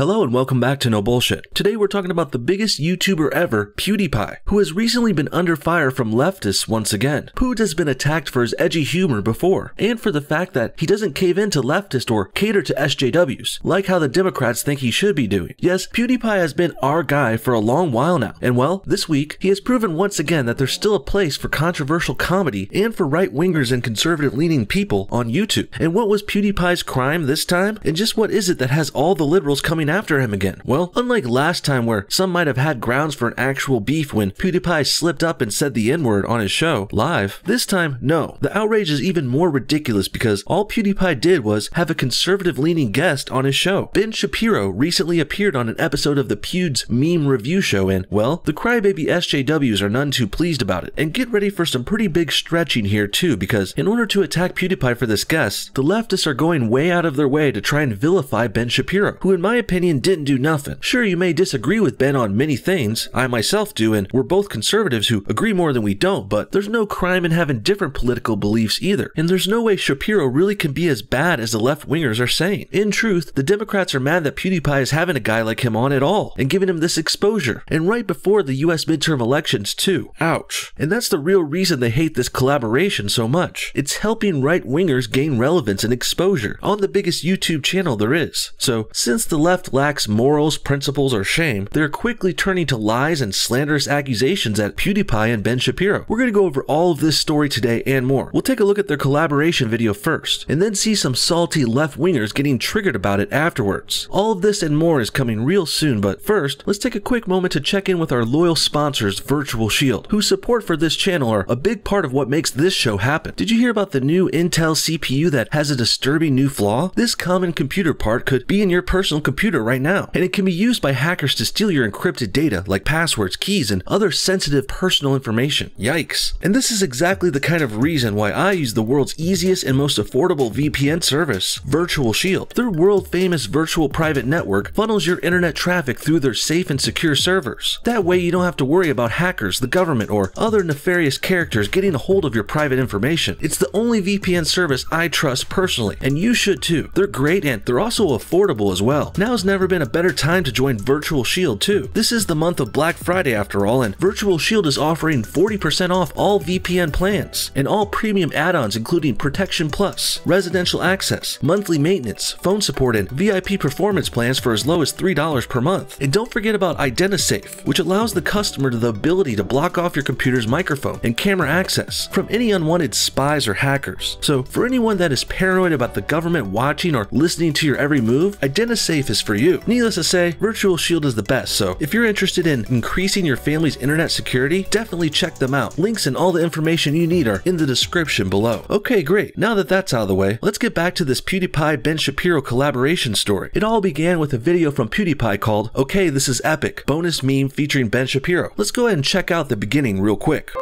Hello and welcome back to No Bullshit. Today we're talking about the biggest YouTuber ever, PewDiePie, who has recently been under fire from leftists once again. Poot has been attacked for his edgy humor before, and for the fact that he doesn't cave in to leftists or cater to SJWs, like how the Democrats think he should be doing. Yes, PewDiePie has been our guy for a long while now, and well, this week, he has proven once again that there's still a place for controversial comedy and for right-wingers and conservative-leaning people on YouTube. And what was PewDiePie's crime this time? And just what is it that has all the liberals coming after him again? Well, unlike last time where some might have had grounds for an actual beef when PewDiePie slipped up and said the N-word on his show, live, this time, no. The outrage is even more ridiculous because all PewDiePie did was have a conservative-leaning guest on his show. Ben Shapiro recently appeared on an episode of the Pewds meme review show and, well, the crybaby SJWs are none too pleased about it. And get ready for some pretty big stretching here too, because in order to attack PewDiePie for this guest, the leftists are going way out of their way to try and vilify Ben Shapiro, who in my opinion didn't do nothing. Sure, you may disagree with Ben on many things, I myself do, and we're both conservatives who agree more than we don't, but there's no crime in having different political beliefs either, and there's no way Shapiro really can be as bad as the left-wingers are saying. In truth, the Democrats are mad that PewDiePie is having a guy like him on at all, and giving him this exposure, and right before the US midterm elections too. Ouch. And that's the real reason they hate this collaboration so much. It's helping right-wingers gain relevance and exposure on the biggest YouTube channel there is. So, since the left lacks morals, principles, or shame, they're quickly turning to lies and slanderous accusations at PewDiePie and Ben Shapiro. We're going to go over all of this story today and more. We'll take a look at their collaboration video first, and then see some salty left-wingers getting triggered about it afterwards. All of this and more is coming real soon, but first, let's take a quick moment to check in with our loyal sponsors, Virtual Shield, whose support for this channel are a big part of what makes this show happen. Did you hear about the new Intel CPU that has a disturbing new flaw? This common computer part could be in your personal computer right now, and it can be used by hackers to steal your encrypted data like passwords, keys, and other sensitive personal information. Yikes. And this is exactly the kind of reason why I use the world's easiest and most affordable VPN service, Virtual Shield. Their world-famous virtual private network funnels your internet traffic through their safe and secure servers. That way you don't have to worry about hackers, the government, or other nefarious characters getting a hold of your private information. It's the only VPN service I trust personally, and you should too. They're great and they're also affordable as well. Now's never been a better time to join Virtual Shield too. This is the month of Black Friday after all, and Virtual Shield is offering 40% off all VPN plans and all premium add-ons including Protection Plus, residential access, monthly maintenance, phone support, and VIP performance plans for as low as $3 per month. And don't forget about IdentiSafe, which allows the customer the ability to block off your computer's microphone and camera access from any unwanted spies or hackers. So for anyone that is paranoid about the government watching or listening to your every move, IdentiSafe is for you. Needless to say, Virtual Shield is the best, so if you're interested in increasing your family's internet security, definitely check them out. Links and all the information you need are in the description below. Okay, great. Now that that's out of the way, let's get back to this PewDiePie-Ben Shapiro collaboration story. It all began with a video from PewDiePie called "Okay, This Is Epic," bonus meme featuring Ben Shapiro. Let's go ahead and check out the beginning real quick.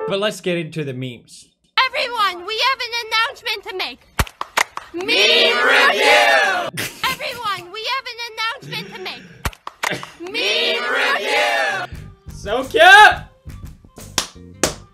But let's get into the memes. Everyone, we have an announcement to make. Meme review! Everyone, we have an announcement to make. Meme review! So cute!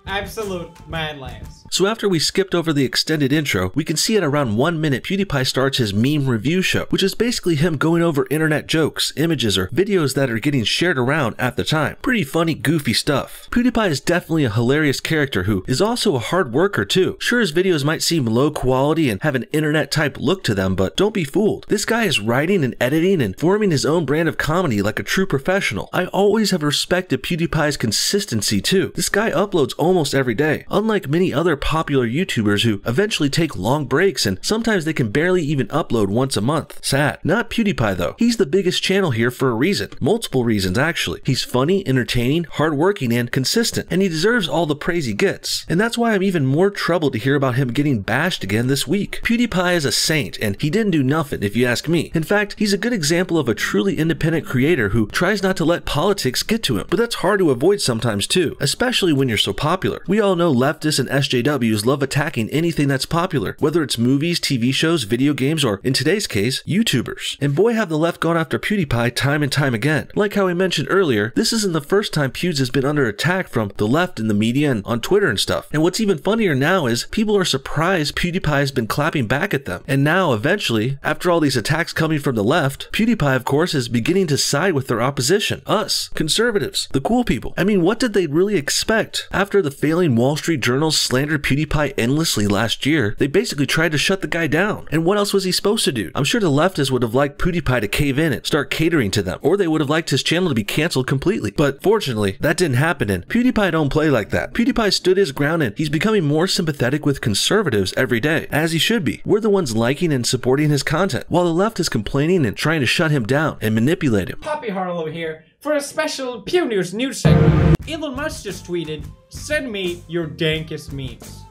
Absolute man laughs. So after we skipped over the extended intro, we can see at around 1 minute PewDiePie starts his meme review show, which is basically him going over internet jokes, images, or videos that are getting shared around at the time. Pretty funny, goofy stuff. PewDiePie is definitely a hilarious character who is also a hard worker too. Sure, his videos might seem low quality and have an internet type look to them, but don't be fooled. This guy is writing and editing and forming his own brand of comedy like a true professional. I always have respected PewDiePie's consistency too. This guy uploads almost every day, unlike many other popular YouTubers who eventually take long breaks and sometimes they can barely even upload once a month. Sad. Not PewDiePie though. He's the biggest channel here for a reason. Multiple reasons actually. He's funny, entertaining, hardworking, and consistent, and he deserves all the praise he gets. And that's why I'm even more troubled to hear about him getting bashed again this week. PewDiePie is a saint and he didn't do nothing if you ask me. In fact, he's a good example of a truly independent creator who tries not to let politics get to him. But that's hard to avoid sometimes too, especially when you're so popular. We all know leftists and SJWs SJWs love attacking anything that's popular, whether it's movies, TV shows, video games, or in today's case, YouTubers. And boy have the left gone after PewDiePie time and time again. Like how I mentioned earlier, this isn't the first time Pewds has been under attack from the left in the media and on Twitter and stuff. And what's even funnier now is people are surprised PewDiePie has been clapping back at them. And now, eventually, after all these attacks coming from the left, PewDiePie, of course, is beginning to side with their opposition. Us, conservatives, the cool people. I mean, what did they really expect? After the failing Wall Street Journal slandered PewDiePie endlessly last year, they basically tried to shut the guy down. And what else was he supposed to do? I'm sure the leftists would have liked PewDiePie to cave in and start catering to them, or they would have liked his channel to be canceled completely. But fortunately, that didn't happen, and PewDiePie don't play like that. PewDiePie stood his ground, and he's becoming more sympathetic with conservatives every day, as he should be. We're the ones liking and supporting his content, while the left is complaining and trying to shut him down and manipulate him. Poppy Harlow here for a special Pew News news segment. Elon Musk just tweeted, "Send me your dankest memes."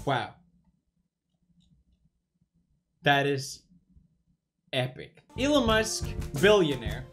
Wow. That is epic. Elon Musk, billionaire,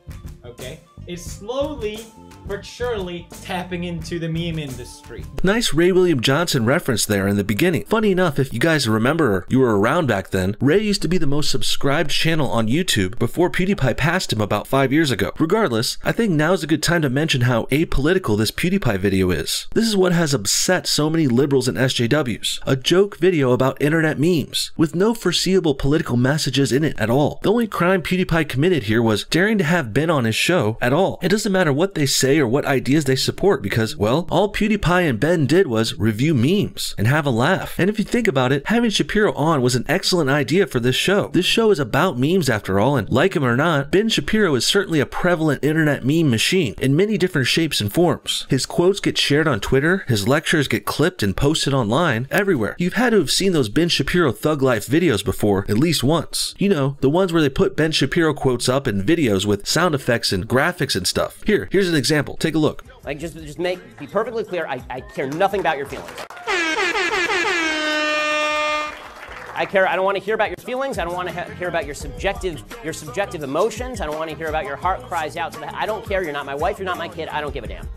okay, is slowly but surely tapping into the meme industry. Nice Ray William Johnson reference there in the beginning. Funny enough, if you guys remember, or you were around back then, Ray used to be the most subscribed channel on YouTube before PewDiePie passed him about 5 years ago. Regardless, I think now's a good time to mention how apolitical this PewDiePie video is. This is what has upset so many liberals and SJWs. A joke video about internet memes, with no foreseeable political messages in it at all. The only crime PewDiePie committed here was daring to have Ben on his show at all. It doesn't matter what they say or what ideas they support because, well, all PewDiePie and Ben did was review memes and have a laugh. And if you think about it, having Shapiro on was an excellent idea for this show. This show is about memes after all, and like him or not, Ben Shapiro is certainly a prevalent internet meme machine in many different shapes and forms. His quotes get shared on Twitter, his lectures get clipped and posted online, everywhere. You've had to have seen those Ben Shapiro Thug Life videos before at least once. You know, the ones where they put Ben Shapiro quotes up in videos with sound effects and graphics and stuff. Here's an example. Take a look. Like, be perfectly clear, I care nothing about your feelings. I don't want to hear about your feelings. I don't want to hear about your subjective emotions. I don't want to hear about your heart cries out to the, I don't care. You're not my wife. You're not my kid. I don't give a damn.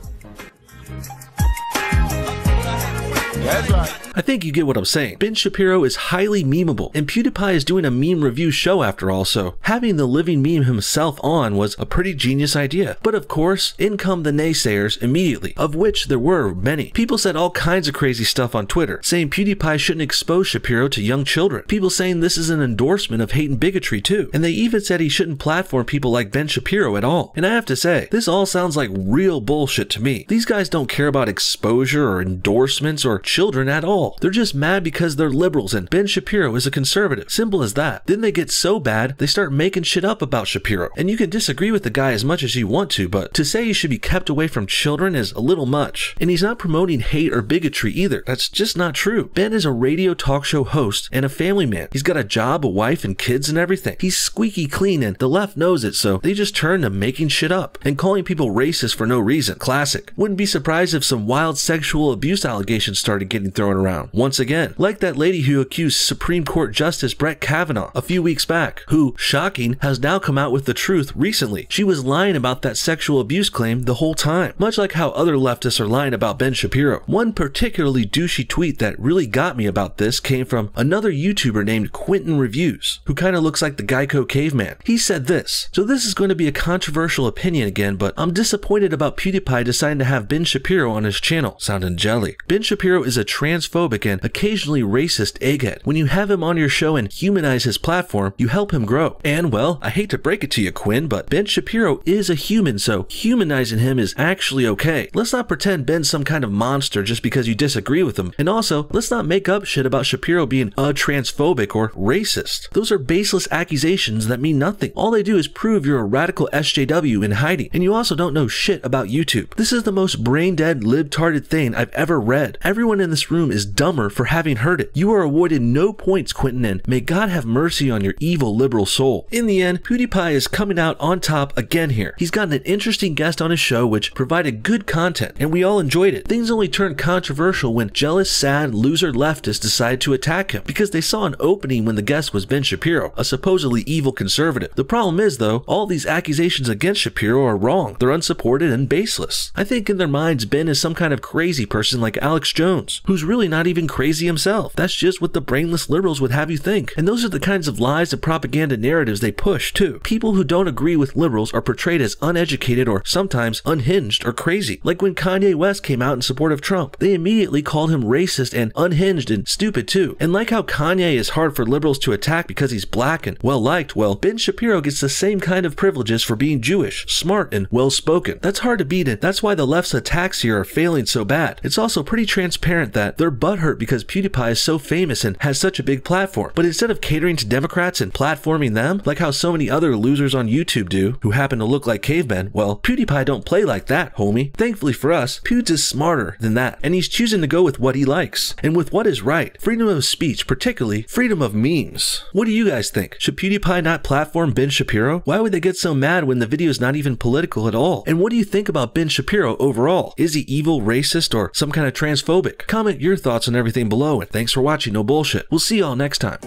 That's right. I think you get what I'm saying. Ben Shapiro is highly memeable, and PewDiePie is doing a meme review show after all, so having the living meme himself on was a pretty genius idea. But of course, in come the naysayers immediately, of which there were many. People said all kinds of crazy stuff on Twitter, saying PewDiePie shouldn't expose Shapiro to young children. People saying this is an endorsement of hate and bigotry too. And they even said he shouldn't platform people like Ben Shapiro at all. And I have to say, this all sounds like real bullshit to me. These guys don't care about exposure or endorsements or children at all. They're just mad because they're liberals and Ben Shapiro is a conservative. Simple as that. Then they get so bad, they start making shit up about Shapiro. And you can disagree with the guy as much as you want to, but to say he should be kept away from children is a little much. And he's not promoting hate or bigotry either. That's just not true. Ben is a radio talk show host and a family man. He's got a job, a wife, and kids and everything. He's squeaky clean and the left knows it, so they just turn to making shit up and calling people racist for no reason. Classic. Wouldn't be surprised if some wild sexual abuse allegations started getting thrown around. Once again, like that lady who accused Supreme Court Justice Brett Kavanaugh a few weeks back, who, shocking, has now come out with the truth recently. She was lying about that sexual abuse claim the whole time, much like how other leftists are lying about Ben Shapiro. One particularly douchey tweet that really got me about this came from another YouTuber named Quentin Reviews, who kind of looks like the Geico caveman. He said this, so this is going to be a controversial opinion again, but I'm disappointed about PewDiePie deciding to have Ben Shapiro on his channel. Sounding jelly. Ben Shapiro is a transphobic and occasionally racist egghead. When you have him on your show and humanize his platform, you help him grow. And well, I hate to break it to you, Quinn, but Ben Shapiro is a human, so humanizing him is actually okay. Let's not pretend Ben's some kind of monster just because you disagree with him. And also, let's not make up shit about Shapiro being a transphobic or racist. Those are baseless accusations that mean nothing. All they do is prove you're a radical SJW in hiding, and you also don't know shit about YouTube. This is the most brain-dead, libtarded thing I've ever read. Everyone in this room is dumber for having heard it. You are awarded no points, Quentin, and may God have mercy on your evil liberal soul. In the end, PewDiePie is coming out on top again here. He's gotten an interesting guest on his show which provided good content, and we all enjoyed it. Things only turned controversial when jealous, sad, loser leftists decided to attack him because they saw an opening when the guest was Ben Shapiro, a supposedly evil conservative. The problem is, though, all these accusations against Shapiro are wrong. They're unsupported and baseless. I think in their minds, Ben is some kind of crazy person like Alex Jones, who's really not even crazy himself. That's just what the brainless liberals would have you think. And those are the kinds of lies and propaganda narratives they push, too. People who don't agree with liberals are portrayed as uneducated or sometimes unhinged or crazy. Like when Kanye West came out in support of Trump, they immediately called him racist and unhinged and stupid too. And like how Kanye is hard for liberals to attack because he's black and well-liked, well, Ben Shapiro gets the same kind of privileges for being Jewish, smart, and well-spoken. That's hard to beat, and that's why the left's attacks here are failing so bad. It's also pretty transparent that they're butthurt because PewDiePie is so famous and has such a big platform. But instead of catering to Democrats and platforming them, like how so many other losers on YouTube do, who happen to look like cavemen, well, PewDiePie don't play like that, homie. Thankfully for us, Pewds is smarter than that, and he's choosing to go with what he likes, and with what is right. Freedom of speech, particularly freedom of memes. What do you guys think? Should PewDiePie not platform Ben Shapiro? Why would they get so mad when the video is not even political at all? And what do you think about Ben Shapiro overall? Is he evil, racist, or some kind of transphobic? Comment your thoughts on everything below, and thanks for watching No Bullshit. We'll see y'all next time.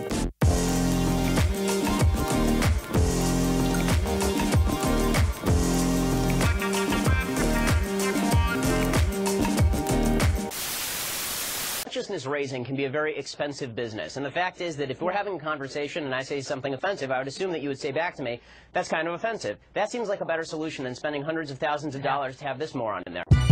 Consciousness raising can be a very expensive business, and the fact is that if we're having a conversation and I say something offensive, I would assume that you would say back to me, that's kind of offensive. That seems like a better solution than spending hundreds of thousands of dollars to have this moron in there.